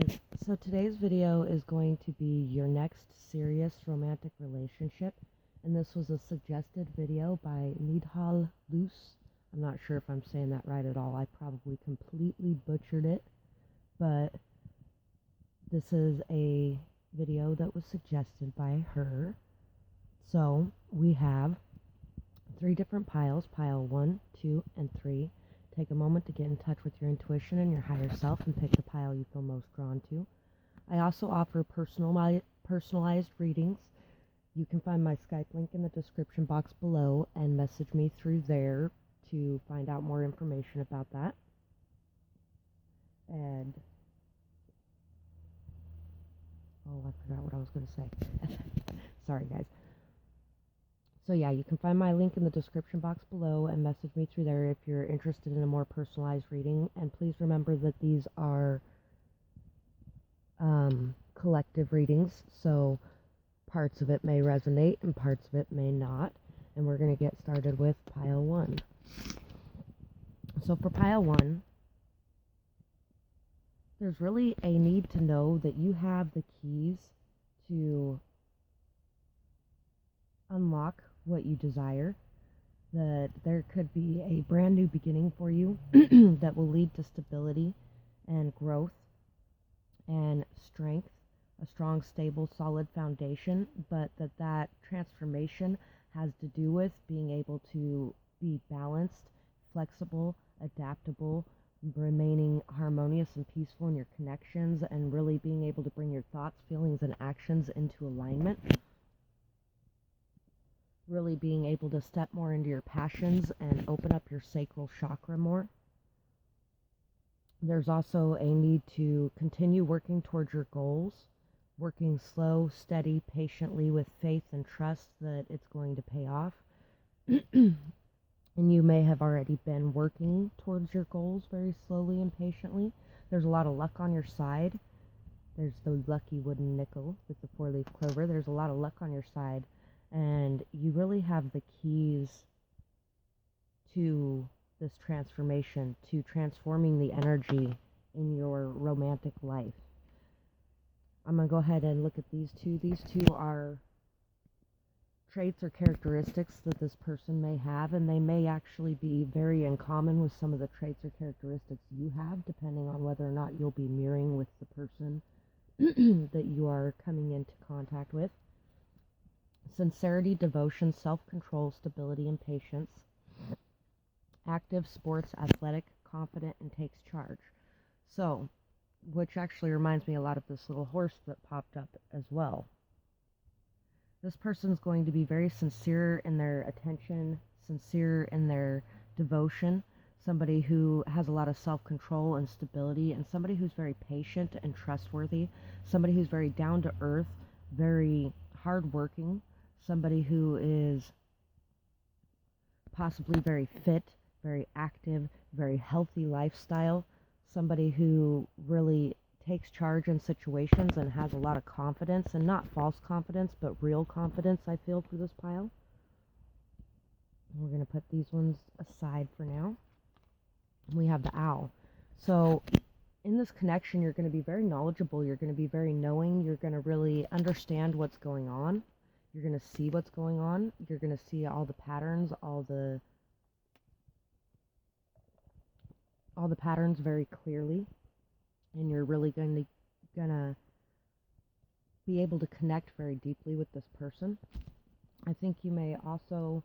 Alright, so today's video is going to be your next serious romantic relationship, and this was a suggested video by Nidhal Luce. I'm not sure if I'm saying that right at all. I probably completely butchered it, but this is a video that was suggested by her. So we have 3 different piles, pile 1, 2, and 3. Take a moment to get in touch with your intuition and your higher self and pick the pile you feel most drawn to. I also offer personalized readings. You can find my Skype link in the description box below and message me through there to find out more information about that. And, I forgot what I was going to say. Sorry, guys. So yeah, you can find my link in the description box below and message me through there if you're interested in a more personalized reading. And please remember that these are collective readings, so parts of it may resonate and parts of it may not. And we're going to get started with pile 1. So for pile 1, there's really a need to know that you have the keys to unlock what you desire, that there could be a brand new beginning for you that will lead to stability and growth and strength, a strong, stable, solid foundation, but that transformation has to do with being able to be balanced, flexible, adaptable, remaining harmonious and peaceful in your connections, and really being able to bring your thoughts, feelings, and actions into alignment. Really being able to step more into your passions and open up your sacral chakra more. There's also a need to continue working towards your goals, working slow, steady, patiently with faith and trust that it's going to pay off. And you may have already been working towards your goals very slowly and patiently. There's a lot of luck on your side. There's the lucky wooden nickel with the 4-leaf clover. There's a lot of luck on your side. And you really have the keys to this transformation, to transforming the energy in your romantic life. I'm going to go ahead and look at these two. These two are traits or characteristics that this person may have, and they may actually be very in common with some of the traits or characteristics you have, depending on whether or not you'll be mirroring with the person that you are coming into contact with. Sincerity, devotion, self-control, stability, and patience. Active, sports, athletic, confident, and takes charge. So, which actually reminds me a lot of this little horse that popped up as well. This person's going to be very sincere in their attention, sincere in their devotion, somebody who has a lot of self-control and stability, and somebody who's very patient and trustworthy, somebody who's very down-to-earth, very hardworking, somebody who is possibly very fit, very active, very healthy lifestyle, somebody who really takes charge in situations and has a lot of confidence, and not false confidence, but real confidence, I feel, for this pile. We're going to put these ones aside for now. We have the owl. So in this connection, you're going to be very knowledgeable, you're going to be very knowing, you're going to really understand what's going on. You're going to see what's going on. You're going to see all the patterns, all the patterns very clearly. And you're really going to be able to connect very deeply with this person. I think you may also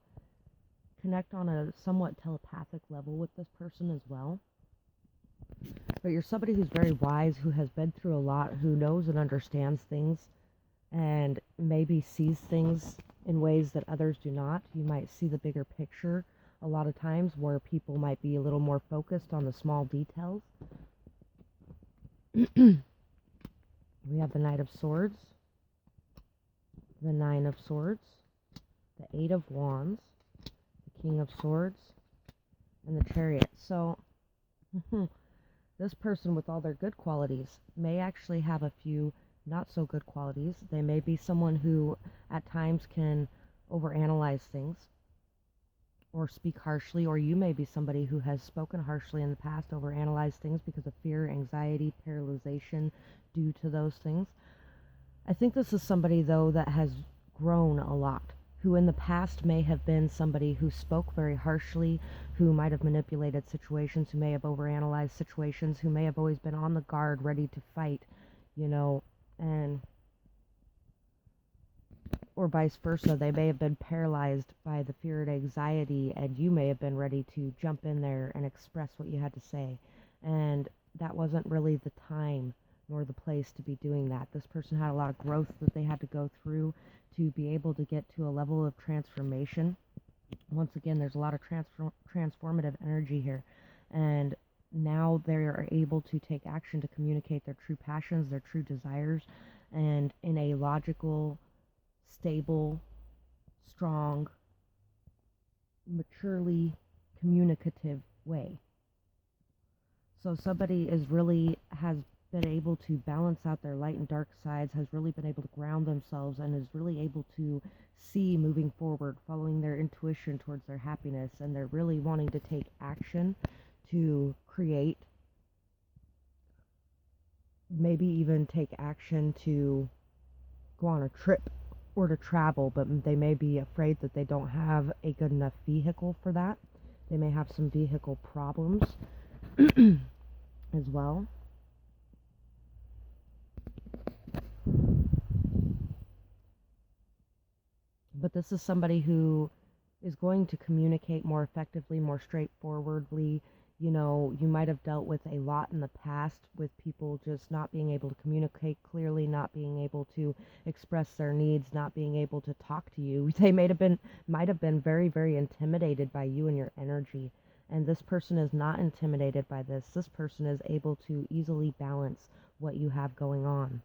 connect on a somewhat telepathic level with this person as well. But you're somebody who's very wise, who has been through a lot, who knows and understands things, and maybe sees things in ways that others do not. You might see the bigger picture a lot of times, where people might be a little more focused on the small details. We have the Knight of Swords, the 9 of Swords, the 8 of Wands, the King of Swords, and the Chariot. So this person, with all their good qualities, may actually have a few not so good qualities. They may be someone who at times can overanalyze things. or speak harshly, or you may be somebody who has spoken harshly in the past, overanalyzed things because of fear, anxiety, paralyzation due to those things. I think this is somebody, though, that has grown a lot, who in the past may have been somebody who spoke very harshly, who might have manipulated situations, who may have overanalyzed situations, who may have always been on the guard, ready to fight, and or vice versa. They may have been paralyzed by the fear and anxiety, and you may have been ready to jump in there and express what you had to say. And that wasn't really the time nor the place to be doing that. This person had a lot of growth that they had to go through to be able to get to a level of transformation. Once again, there's a lot of transformative energy here. And now they are able to take action to communicate their true passions, their true desires, and in a logical, stable, strong, maturely communicative way. So somebody has been able to balance out their light and dark sides, has really been able to ground themselves, and is really able to see moving forward, following their intuition towards their happiness, and they're really wanting to take action to create, maybe even take action to go on a trip or to travel, but they may be afraid that they don't have a good enough vehicle for that. They may have some vehicle problems as well. But this is somebody who is going to communicate more effectively, more straightforwardly. You might have dealt with a lot in the past with people just not being able to communicate clearly, not being able to express their needs, not being able to talk to you. They might have been very, very intimidated by you and your energy. And this person is not intimidated by this. This person is able to easily balance what you have going on.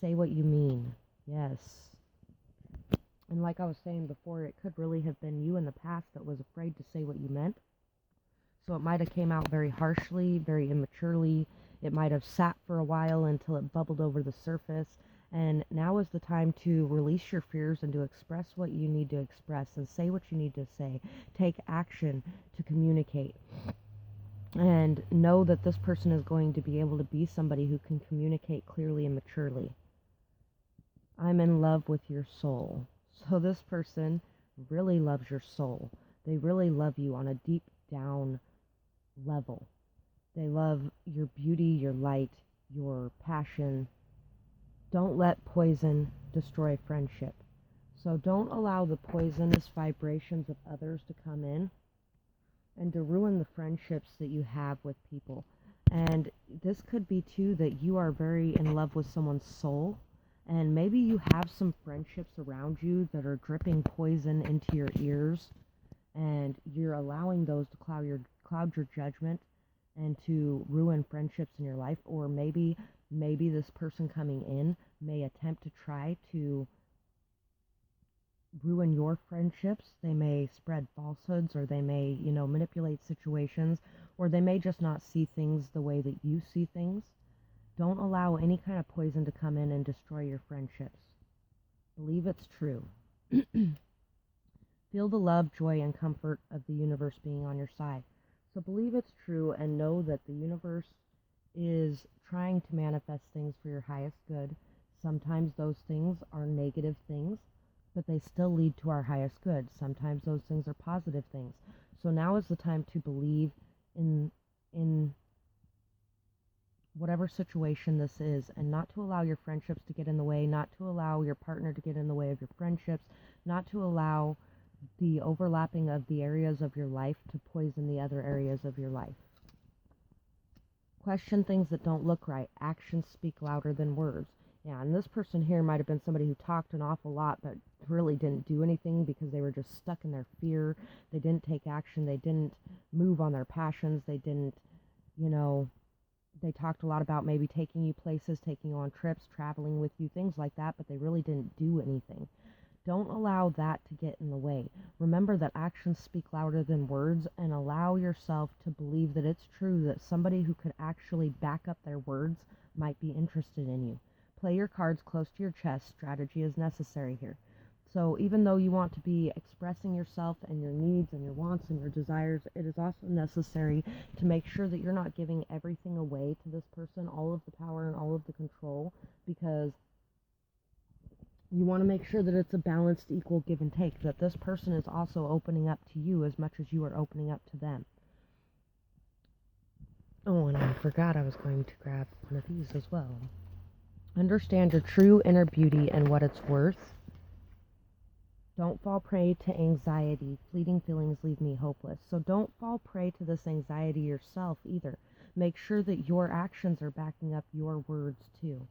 Say what you mean. Yes. And like I was saying before, it could really have been you in the past that was afraid to say what you meant. So it might have came out very harshly, very immaturely. It might have sat for a while until it bubbled over the surface. And now is the time to release your fears and to express what you need to express and say what you need to say. Take action to communicate. And know that this person is going to be able to be somebody who can communicate clearly and maturely. I'm in love with your soul. So this person really loves your soul. They really love you on a deep down level. They love your beauty, your light, your passion. Don't let poison destroy friendship. So don't allow the poisonous vibrations of others to come in and to ruin the friendships that you have with people. And this could be too that you are very in love with someone's soul. And maybe you have some friendships around you that are dripping poison into your ears, and you're allowing those to cloud your judgment and to ruin friendships in your life. Or maybe this person coming in may attempt to try to ruin your friendships. They may spread falsehoods, or they may, manipulate situations, or they may just not see things the way that you see things. Don't allow any kind of poison to come in and destroy your friendships. Believe it's true. Feel the love, joy, and comfort of the universe being on your side. So believe it's true and know that the universe is trying to manifest things for your highest good. Sometimes those things are negative things, but they still lead to our highest good. Sometimes those things are positive things. So now is the time to believe in whatever situation this is, and not to allow your friendships to get in the way, not to allow your partner to get in the way of your friendships, not to allow the overlapping of the areas of your life to poison the other areas of your life. Question things that don't look right. Actions speak louder than words. Yeah, and this person here might have been somebody who talked an awful lot but really didn't do anything because they were just stuck in their fear. They didn't take action. They didn't move on their passions. They didn't, they talked a lot about maybe taking you places, taking you on trips, traveling with you, things like that, but they really didn't do anything. Don't allow that to get in the way. Remember that actions speak louder than words, and allow yourself to believe that it's true that somebody who could actually back up their words might be interested in you. Play your cards close to your chest. Strategy is necessary here. So even though you want to be expressing yourself and your needs and your wants and your desires, it is also necessary to make sure that you're not giving everything away to this person, all of the power and all of the control, because you want to make sure that it's a balanced, equal give and take, that this person is also opening up to you as much as you are opening up to them. Oh, and I forgot I was going to grab one of these as well. Understand your true inner beauty and what it's worth. Don't fall prey to anxiety. Fleeting feelings leave me hopeless. So don't fall prey to this anxiety yourself either. Make sure that your actions are backing up your words too.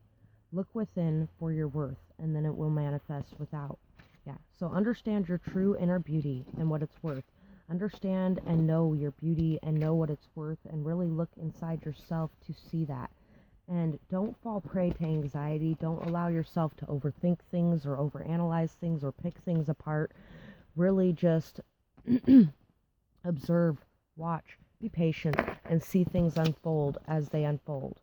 Look within for your worth, and then it will manifest without. Yeah. So understand your true inner beauty and what it's worth. Understand and know your beauty and know what it's worth, and really look inside yourself to see that. And don't fall prey to anxiety. Don't allow yourself to overthink things or overanalyze things or pick things apart. Really just observe, watch, be patient, and see things unfold as they unfold.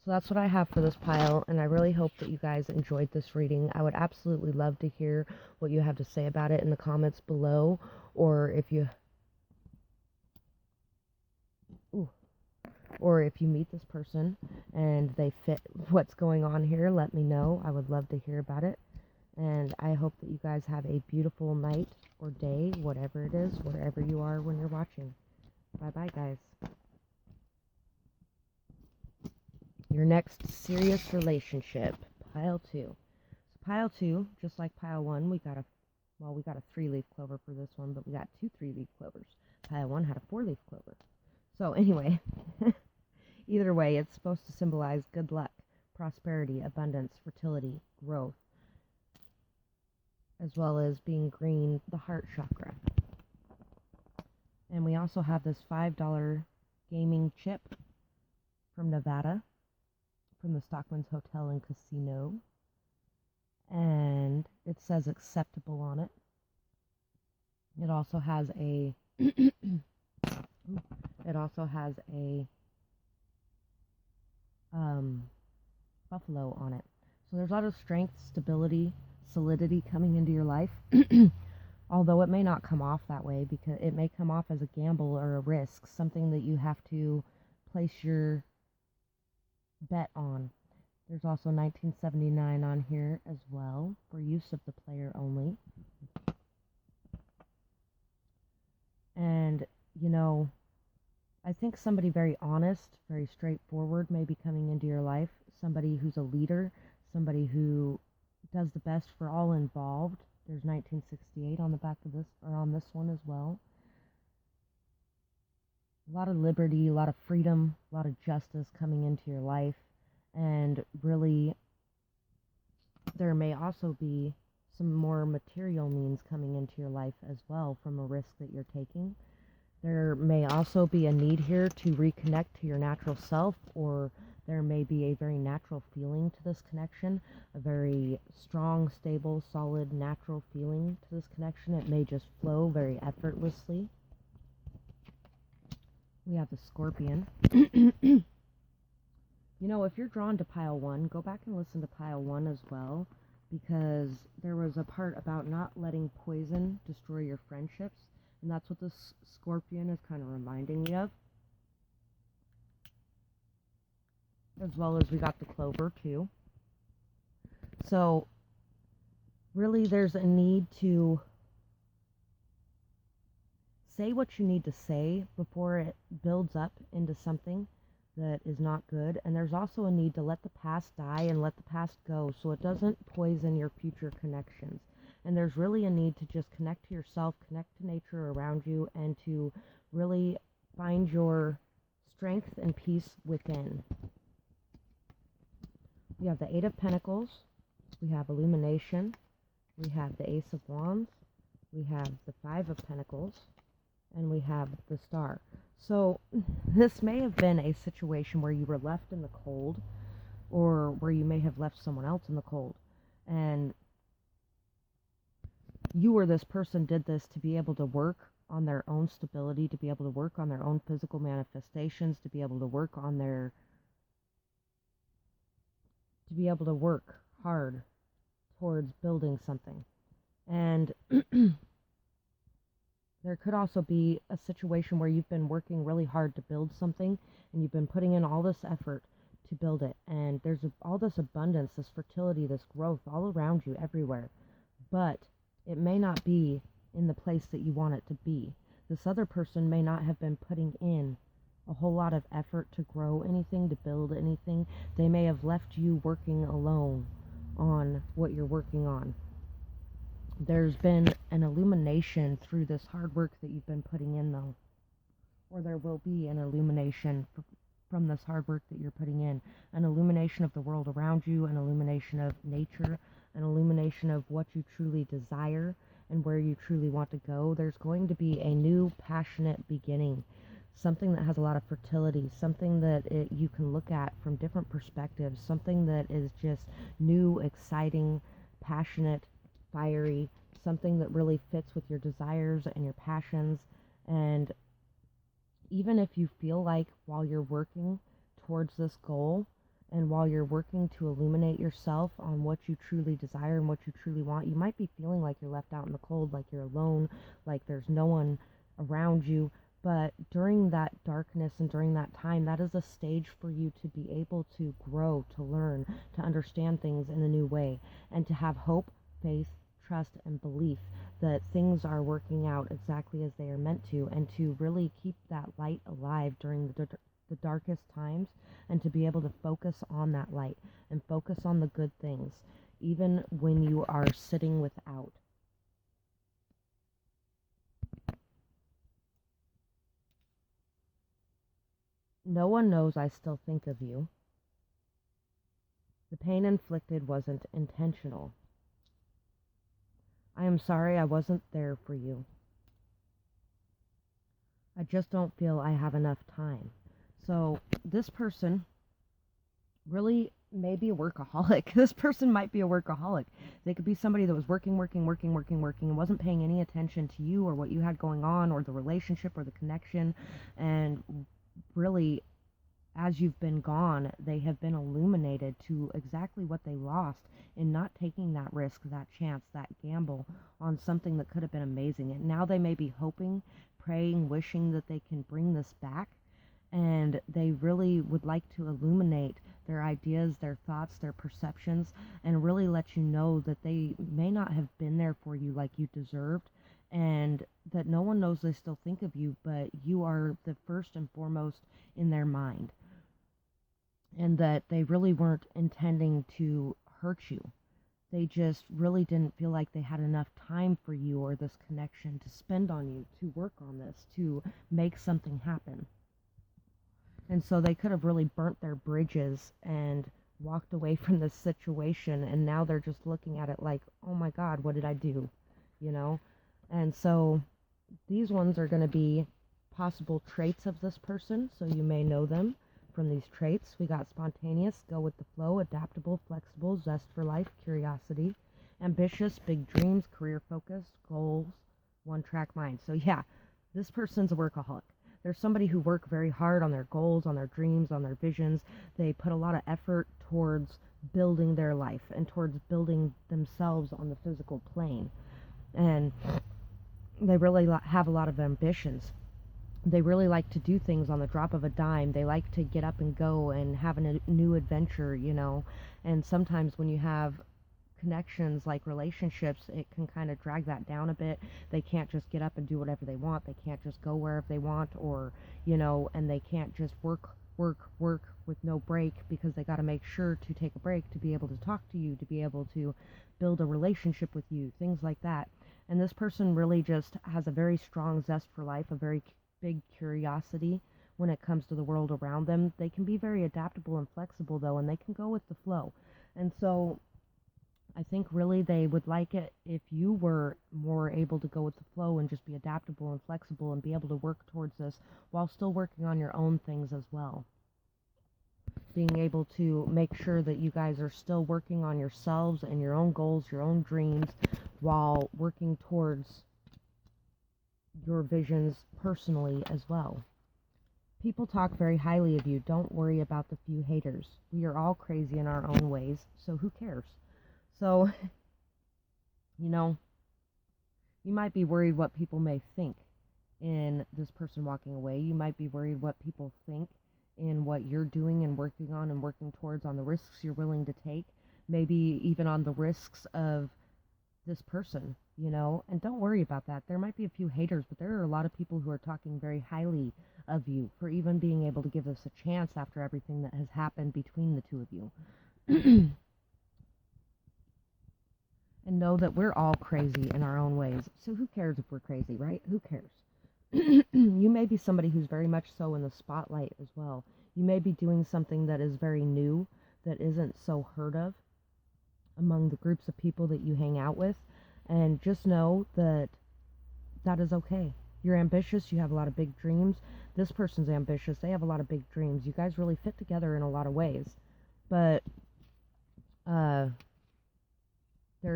So that's what I have for this pile, and I really hope that you guys enjoyed this reading. I would absolutely love to hear what you have to say about it in the comments below, or if you meet this person and they fit what's going on here, let me know. I would love to hear about it. And I hope that you guys have a beautiful night or day, whatever it is, wherever you are when you're watching. Bye-bye, guys. Your next serious relationship, pile 2. So pile 2, just like pile 1, we got a 3-leaf clover for this one, but we got 2 3-leaf clovers. Pile 1 had a 4-leaf clover. So anyway, either way, it's supposed to symbolize good luck, prosperity, abundance, fertility, growth, as well as being green, the heart chakra. And we also have this $5 gaming chip from Nevada, from the Stockman's Hotel and Casino. And it says acceptable on it. It also has a buffalo on it. So there's a lot of strength, stability, solidity coming into your life. Although it may not come off that way, because it may come off as a gamble or a risk, something that you have to place your bet on. There's also 1979 on here as well, for use of the player only. And, I think somebody very honest, very straightforward may be coming into your life. Somebody who's a leader, somebody who does the best for all involved. There's 1968 on the back of this, or on this one as well. A lot of liberty, a lot of freedom, a lot of justice coming into your life. And really, there may also be some more material means coming into your life as well from a risk that you're taking. There may also be a need here to reconnect to your natural self, or there may be a very natural feeling to this connection, a very strong, stable, solid, natural feeling to this connection. It may just flow very effortlessly. We have the Scorpion. If you're drawn to pile 1, go back and listen to pile 1 as well, because there was a part about not letting poison destroy your friendships, and that's what this Scorpion is kind of reminding me of. As well as we got the Clover too. So really there's a need to say what you need to say before it builds up into something that is not good. And there's also a need to let the past die and let the past go, so it doesn't poison your future connections. And there's really a need to just connect to yourself, connect to nature around you, and to really find your strength and peace within. We have the 8 of Pentacles, we have Illumination, we have the Ace of Wands, we have the 5 of Pentacles, and we have the Star. So this may have been a situation where you were left in the cold, or where you may have left someone else in the cold, and you or this person did this to be able to work on their own stability, to be able to work on their own physical manifestations, to be able to work hard towards building something. And there could also be a situation where you've been working really hard to build something and you've been putting in all this effort to build it. And there's all this abundance, this fertility, this growth all around you everywhere. But it may not be in the place that you want it to be. This other person may not have been putting in a whole lot of effort to grow anything, to build anything. They may have left you working alone on what you're working on. There's been an illumination through this hard work that you've been putting in, though. Or there will be an illumination from this hard work that you're putting in. An illumination of the world around you, an illumination of nature, an illumination of what you truly desire and where you truly want to go. There's going to be a new passionate beginning, something that has a lot of fertility, something that you can look at from different perspectives, something that is just new, exciting, passionate, fiery, something that really fits with your desires and your passions. And even if you feel like while you're working towards this goal and while you're working to illuminate yourself on what you truly desire and what you truly want, you might be feeling like you're left out in the cold, like you're alone, like there's no one around you. But during that darkness and during that time, that is a stage for you to be able to grow, to learn, to understand things in a new way, and to have hope, faith, trust, and belief that things are working out exactly as they are meant to, and to really keep that light alive during the darkest times, and to be able to focus on that light and focus on the good things, even when you are sitting without. No one knows I still think of you. The pain inflicted wasn't intentional. I am sorry I wasn't there for you. I just don't feel I have enough time. So this person really may be a workaholic. This person might be a workaholic. They could be somebody that was working, and wasn't paying any attention to you or what you had going on or the relationship or the connection. And really, as you've been gone, they have been illuminated to exactly what they lost in not taking that risk, that chance, that gamble on something that could have been amazing. And now they may be hoping, praying, wishing that they can bring this back. And they really would like to illuminate their ideas, their thoughts, their perceptions, and really let you know that they may not have been there for you like you deserved, and that no one knows they still think of you, but you are the first and foremost in their mind, and that they really weren't intending to hurt you. They just really didn't feel like they had enough time for you or this connection to spend on you, to work on this, to make something happen. And so they could have really burnt their bridges and walked away from this situation, and now they're just looking at it like, oh my God, what did I do? You know? And so these ones are going to be possible traits of this person, so you may know them from these traits. We got spontaneous, go with the flow, adaptable, flexible, zest for life, curiosity, ambitious, big dreams, career focused, goals, one-track mind. So yeah, this person's a workaholic. There's somebody who work very hard on their goals, on their dreams, on their visions. They put a lot of effort towards building their life and towards building themselves on the physical plane. And they really have a lot of ambitions. They really like to do things on the drop of a dime. They like to get up and go and have a new adventure, you know. And sometimes when you have connections like relationships, it can kind of drag that down a bit. They can't just get up and do whatever they want. They can't just go wherever they want, or, you know, and they can't just work with no break, because they got to make sure to take a break to be able to talk to you, to be able to build a relationship with you, things like that. And this person really just has a very strong zest for life, a very big curiosity when it comes to the world around them. They can be very adaptable and flexible, though, and they can go with the flow. And so I think really they would like it if you were more able to go with the flow and just be adaptable and flexible and be able to work towards this while still working on your own things as well. Being able to make sure that you guys are still working on yourselves and your own goals, your own dreams, while working towards your visions personally as well. People talk very highly of you. Don't worry about the few haters. We are all crazy in our own ways, so who cares? So, you know, You might be worried what people may think in this person walking away. You might be worried what people think in what you're doing and working on and working towards, on the risks you're willing to take, maybe even on the risks of this person, and don't worry about that. There might be a few haters, but there are a lot of people who are talking very highly of you for even being able to give this a chance after everything that has happened between the two of you. And know that we're all crazy in our own ways. So who cares if we're crazy, right? Who cares? You may be somebody who's very much so in the spotlight as well. You may be doing something that is very new, that isn't so heard of among the groups of people that you hang out with. And just know that that is okay. You're ambitious. You have a lot of big dreams. This person's ambitious. They have a lot of big dreams. You guys really fit together in a lot of ways. But there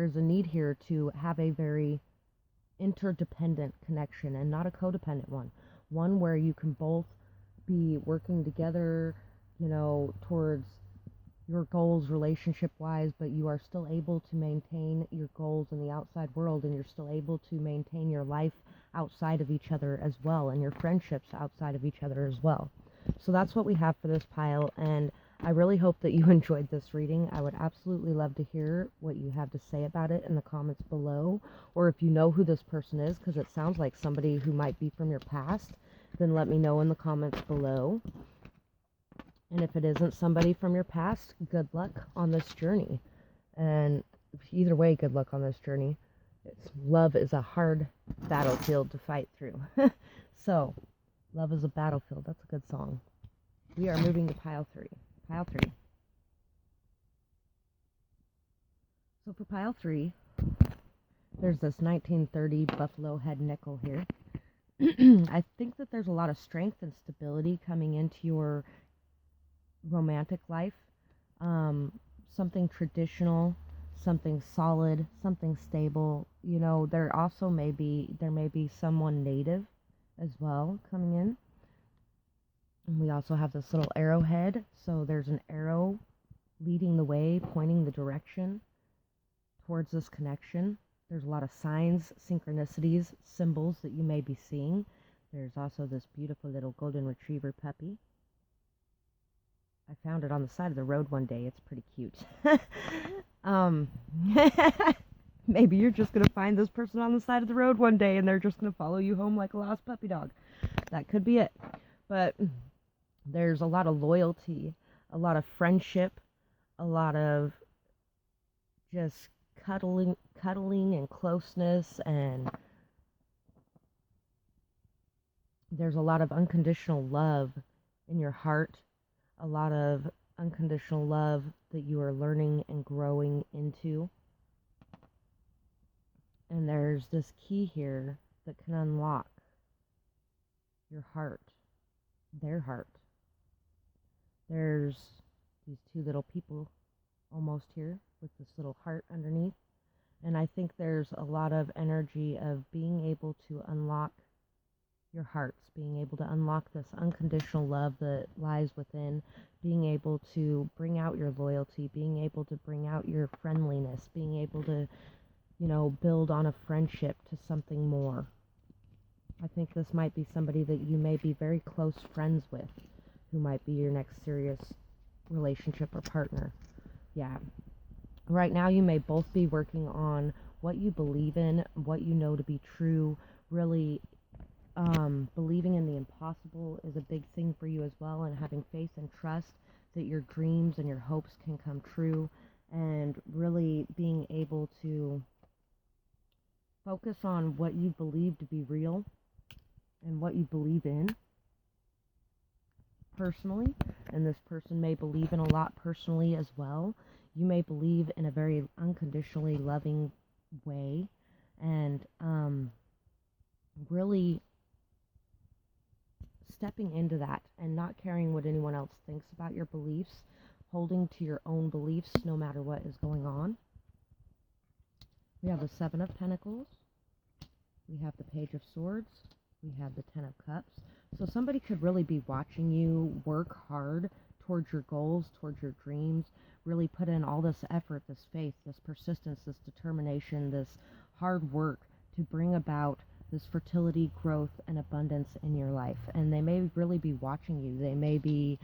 is a need here to have a very interdependent connection and not a codependent one. One where you can both be working together, towards your goals relationship-wise, but you are still able to maintain your goals in the outside world, and you're still able to maintain your life outside of each other as well, and your friendships outside of each other as well. So that's what we have for this pile, and I really hope that you enjoyed this reading. I would absolutely love to hear what you have to say about it in the comments below, or if you know who this person is, because it sounds like somebody who might be from your past, then let me know in the comments below. And if it isn't somebody from your past, good luck on this journey. And either way, good luck on this journey. Love is a hard battlefield to fight through. So, love is a battlefield. That's a good song. We are moving to pile 3. Pile 3. So for pile 3, there's this 1930 buffalo head nickel here. I think that there's a lot of strength and stability coming into your romantic life. Something traditional, something solid, something stable. There may be someone native as well coming in. And we also have this little arrowhead, so there's an arrow leading the way, pointing the direction towards this connection. There's a lot of signs, synchronicities, symbols that you may be seeing. There's also this beautiful little golden retriever puppy. I found it on the side of the road one day. It's pretty cute. Maybe you're just going to find this person on the side of the road one day and they're just going to follow you home like a lost puppy dog. That could be it. But there's a lot of loyalty, a lot of friendship, a lot of just cuddling and closeness, and there's a lot of unconditional love in your heart, a lot of unconditional love that you are learning and growing into. And there's this key here that can unlock your heart, their heart. There's these two little people almost here with this little heart underneath. And I think there's a lot of energy of being able to unlock your hearts, being able to unlock this unconditional love that lies within, being able to bring out your loyalty, being able to bring out your friendliness, being able to, build on a friendship to something more. I think this might be somebody that you may be very close friends with, who might be your next serious relationship or partner. Yeah. Right now you may both be working on what you believe in, what you know to be true. Really believing in the impossible is a big thing for you as well, and having faith and trust that your dreams and your hopes can come true, and really being able to focus on what you believe to be real and what you believe in personally. And this person may believe in a lot personally as well. You may believe in a very unconditionally loving way, and really stepping into that and not caring what anyone else thinks about your beliefs, holding to your own beliefs no matter what is going on. We have the 7 of Pentacles. We have the Page of Swords. We have the 10 of Cups. So somebody could really be watching you work hard towards your goals, towards your dreams, really put in all this effort, this faith, this persistence, this determination, this hard work to bring about this fertility, growth, and abundance in your life. And they may really be watching you. They may be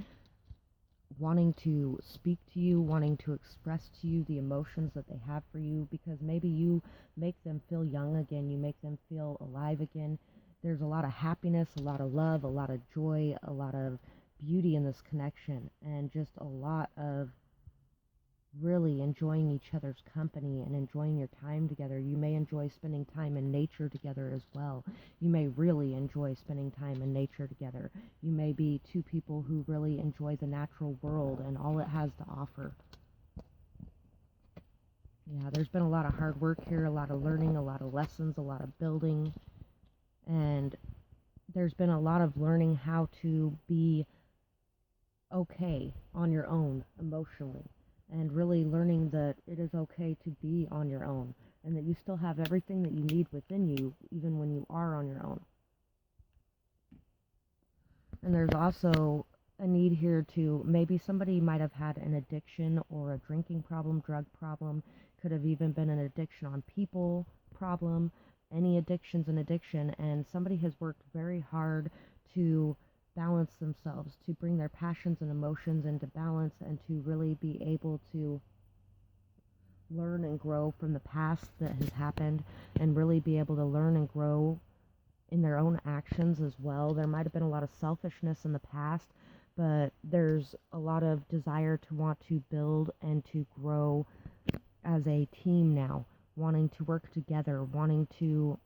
wanting to speak to you, wanting to express to you the emotions that they have for you, because maybe you make them feel young again, you make them feel alive again. There's a lot of happiness, a lot of love, a lot of joy, a lot of beauty in this connection, and just a lot of really enjoying each other's company and enjoying your time together. You may enjoy spending time in nature together as well. You may really enjoy spending time in nature together. You may be two people who really enjoy the natural world and all it has to offer. Yeah, there's been a lot of hard work here, a lot of learning, a lot of lessons, a lot of building, and there's been a lot of learning how to be okay on your own emotionally, and really learning that it is okay to be on your own, and that you still have everything that you need within you, even when you are on your own. And there's also a need here to, maybe somebody might have had an addiction or a drinking problem, drug problem, could have even been an addiction on people problem. Any addiction's an addiction, and somebody has worked very hard to balance themselves, to bring their passions and emotions into balance, and to really be able to learn and grow from the past that has happened, and really be able to learn and grow in their own actions as well. There might have been a lot of selfishness in the past, but there's a lot of desire to want to build and to grow as a team now, wanting to work together, wanting to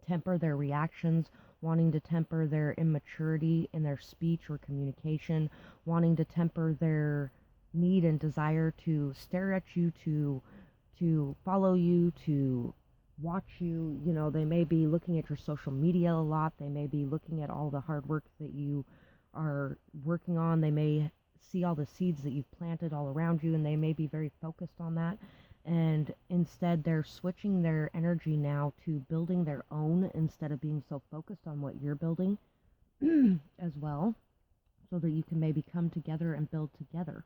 temper their reactions, wanting to temper their immaturity in their speech or communication, wanting to temper their need and desire to stare at you, to follow you, to watch you. You know, they may be looking at your social media a lot. They may be looking at all the hard work that you are working on. They may see all the seeds that you've planted all around you, and they may be very focused on that. And instead they're switching their energy now to building their own, instead of being so focused on what you're building as well, so that you can maybe come together and build together.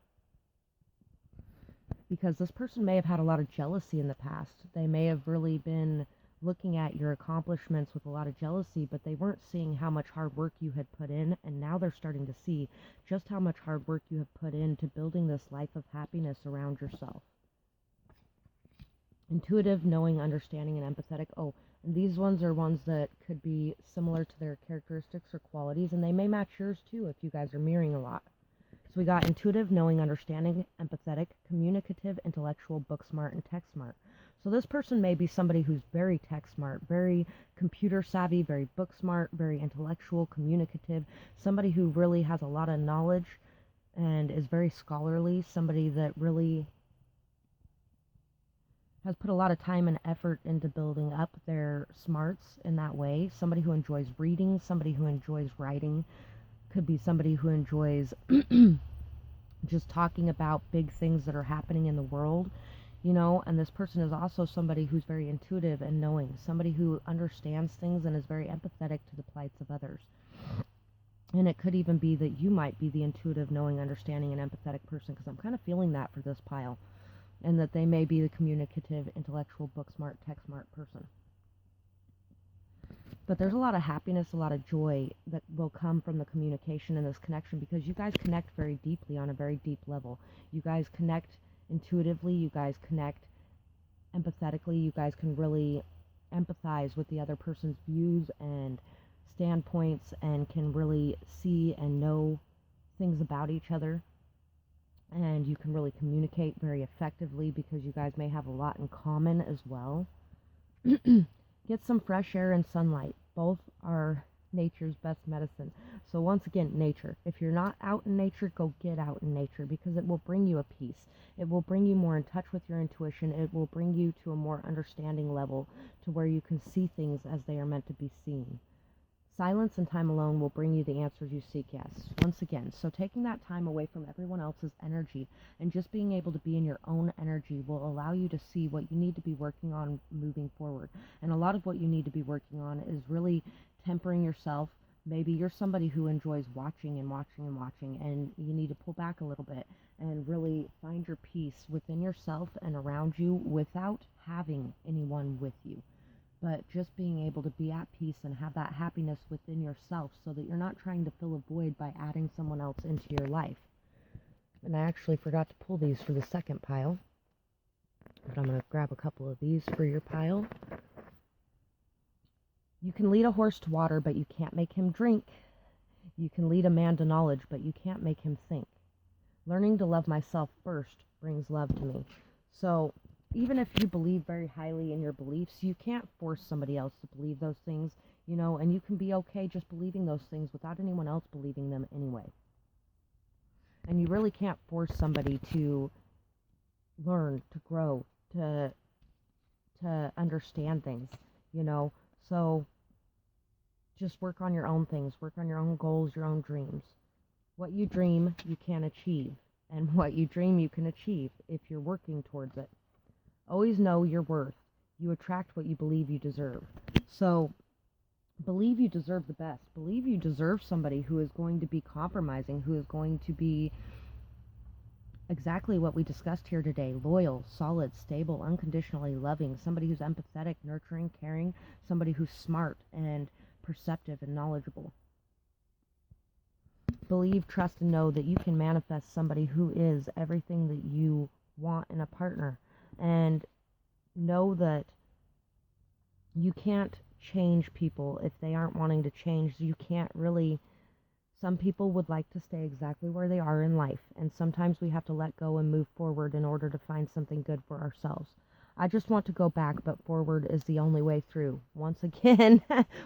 Because this person may have had a lot of jealousy in the past. They may have really been looking at your accomplishments with a lot of jealousy, but they weren't seeing how much hard work you had put in, and now they're starting to see just how much hard work you have put into building this life of happiness around yourself. Intuitive, knowing, understanding, and empathetic. Oh, and these ones are ones that could be similar to their characteristics or qualities, and they may match yours too if you guys are mirroring a lot. So we got intuitive, knowing, understanding, empathetic, communicative, intellectual, book smart, and tech smart. So this person may be somebody who's very tech smart, very computer savvy, very book smart, very intellectual, communicative, somebody who really has a lot of knowledge and is very scholarly, somebody that really has put a lot of time and effort into building up their smarts in that way. Somebody who enjoys reading, somebody who enjoys writing, could be somebody who enjoys just talking about big things that are happening in the world, you know. And this person is also somebody who's very intuitive and knowing, somebody who understands things and is very empathetic to the plights of others. And it could even be that you might be the intuitive, knowing, understanding, and empathetic person, because I'm kind of feeling that for this pile. And that they may be the communicative, intellectual, book smart, tech smart person. But there's a lot of happiness, a lot of joy that will come from the communication and this connection, because you guys connect very deeply on a very deep level. You guys connect intuitively, you guys connect empathetically, you guys can really empathize with the other person's views and standpoints, and can really see and know things about each other. And you can really communicate very effectively, because you guys may have a lot in common as well. Get some fresh air and sunlight. Both are nature's best medicine. So once again, nature. If you're not out in nature, go get out in nature, because it will bring you a peace. It will bring you more in touch with your intuition. It will bring you to a more understanding level, to where you can see things as they are meant to be seen. Silence and time alone will bring you the answers you seek, yes. Once again, so taking that time away from everyone else's energy and just being able to be in your own energy will allow you to see what you need to be working on moving forward. And a lot of what you need to be working on is really tempering yourself. Maybe you're somebody who enjoys watching and watching and watching, and you need to pull back a little bit and really find your peace within yourself and around you without having anyone with you. but just being able to be at peace and have that happiness within yourself so that you're not trying to fill a void by adding someone else into your life. And I actually forgot to pull these for the second pile, but I'm going to grab a couple of these for your pile. You can lead a horse to water, but you can't make him drink. You can lead a man to knowledge, but you can't make him think. Learning to love myself first brings love to me. So even if you believe very highly in your beliefs, you can't force somebody else to believe those things, and you can be okay just believing those things without anyone else believing them anyway. And you really can't force somebody to learn, to grow, to understand things, So just work on your own things, work on your own goals, your own dreams. What you dream, you can achieve. And what you dream, you can achieve if you're working towards it. Always know your worth. You attract what you believe you deserve. So believe you deserve the best. Believe you deserve somebody who is going to be compromising, who is going to be exactly what we discussed here today: loyal, solid, stable, unconditionally loving, somebody who's empathetic, nurturing, caring, somebody who's smart and perceptive and knowledgeable. Believe, trust, and know that you can manifest somebody who is everything that you want in a partner. And know that you can't change people if they aren't wanting to change. You can't really. Some people would like to stay exactly where they are in life, and sometimes we have to let go and move forward in order to find something good for ourselves. I just want to go back, but forward is the only way through. Once again,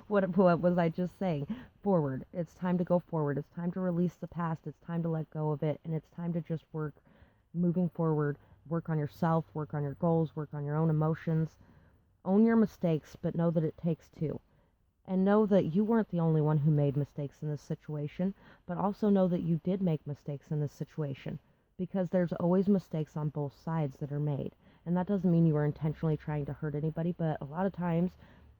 what was I just saying? Forward. It's time to go forward. It's time to release the past. It's time to let go of it, and it's time to just work moving forward. Work on yourself, work on your goals, work on your own emotions. Own your mistakes, but know that it takes two. And know that you weren't the only one who made mistakes in this situation, but also know that you did make mistakes in this situation, because there's always mistakes on both sides that are made. And that doesn't mean you were intentionally trying to hurt anybody, but a lot of times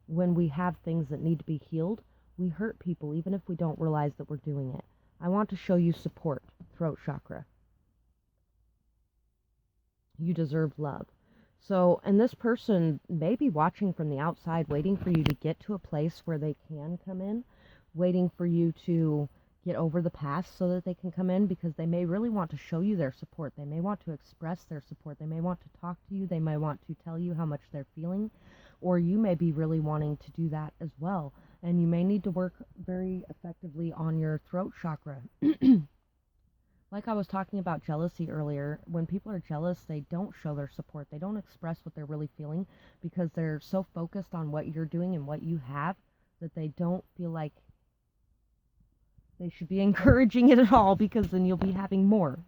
when we have things that need to be healed, we hurt people even if we don't realize that we're doing it. I want to show you support, throat chakra. You deserve love. So, and this person may be watching from the outside, waiting for you to get to a place where they can come in, waiting for you to get over the past so that they can come in, because they may really want to show you their support. They may want to express their support. They may want to talk to you. They may want to tell you how much they're feeling, or you may be really wanting to do that as well. And you may need to work very effectively on your throat chakra. Like I was talking about jealousy earlier, when people are jealous, they don't show their support. They don't express what they're really feeling because they're so focused on what you're doing and what you have that they don't feel like they should be encouraging it at all, because then you'll be having more,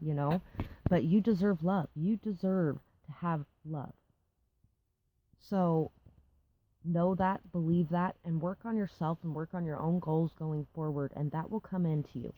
But you deserve love. You deserve to have love. So know that, believe that, and work on yourself and work on your own goals going forward, and that will come into you.